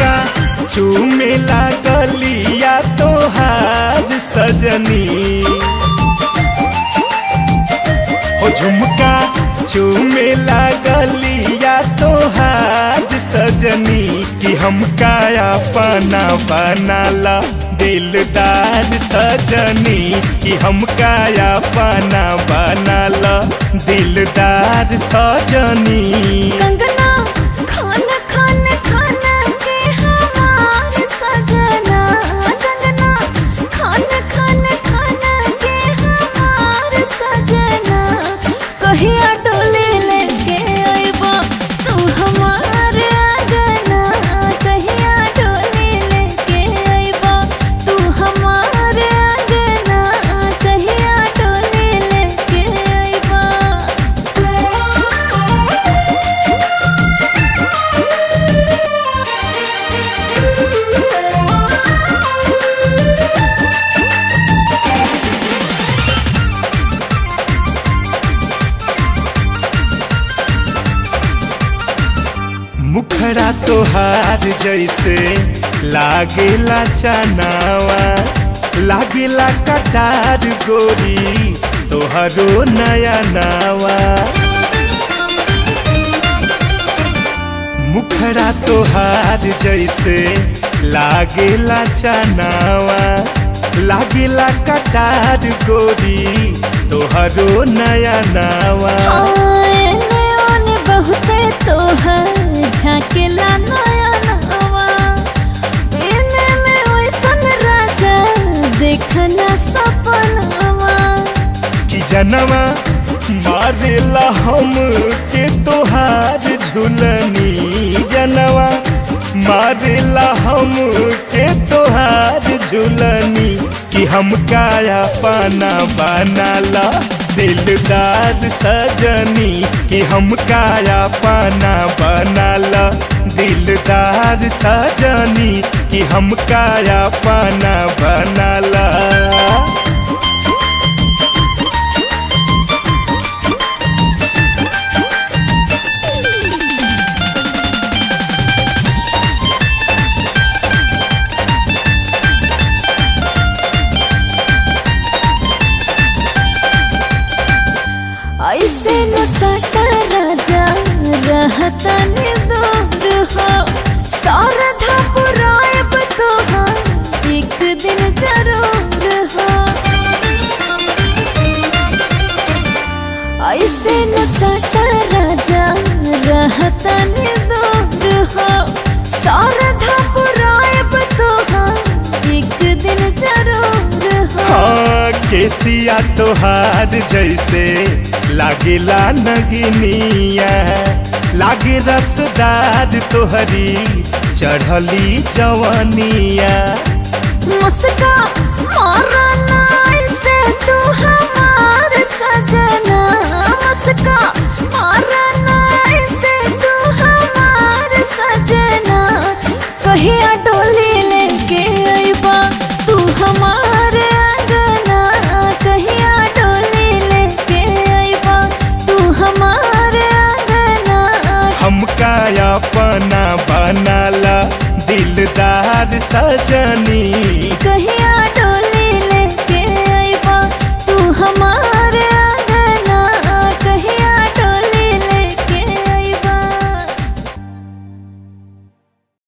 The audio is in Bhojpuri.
झुमका चूमेला गलिया तोहार सजनी हो झुमका चूमेला गलिया तोहार सजनी कि हमका अपना बनाला दिलदार सजनी कि हमका अपना बनाला दिलदार सजनी। कंगना खान खान खाना के हमार सजना, कंगना खान खान खाना के हमार सजना, कहिया डोली लेके अइबा तू हमार आंगना, कहिया डोली लेके अइबा तू हमार आंगना, कहिया डोली लेके अइबा। मुखड़ा तोहार जैसे लागेला चनावा, लागेला कटार गोरी तोहरो नया नावा। मुखड़ा तोहार जैसे लागेला चनावा, लागेला कटार गोरी तोहरो नया नावा। एने ओने बहुते तोहर झाकेला नया नवा, एने में ओइसन राजा देखना सपनवा कि जनवा मारेला हम के तोहार झुलनी, जनवा मारेला हम के तोहार झुलनी कि हमका अपना बनाला दिलदार सजनी कि हमका अपना बनाला दिलदार सजनी कि हमका अपना बनाला। ऐसे न सटा राजा रहता ने दूर हो, सारधा पुरायब तोहार एक दिन जरूर हो। ऐसे न सटा राजा रहता ने दूर हो, सारधा पुरायब तोहार एक दिन जरूर हो। हाँ केसिया तोहार जैसे लागेला नगनिया, लागे रसदार तोहरी चढ़ली जवनिया। मुस्का मारा ना ऐसे तू हमार सजना, मुस्का मारा ना ऐसे तू हमार सजना, कहिया डोली लेके अइबा तू हमार आंगना, कहिया डोली लेके अइबा तू हमार आंगना। हमका अपना बनाला दिलदार सजनी कहिया डोली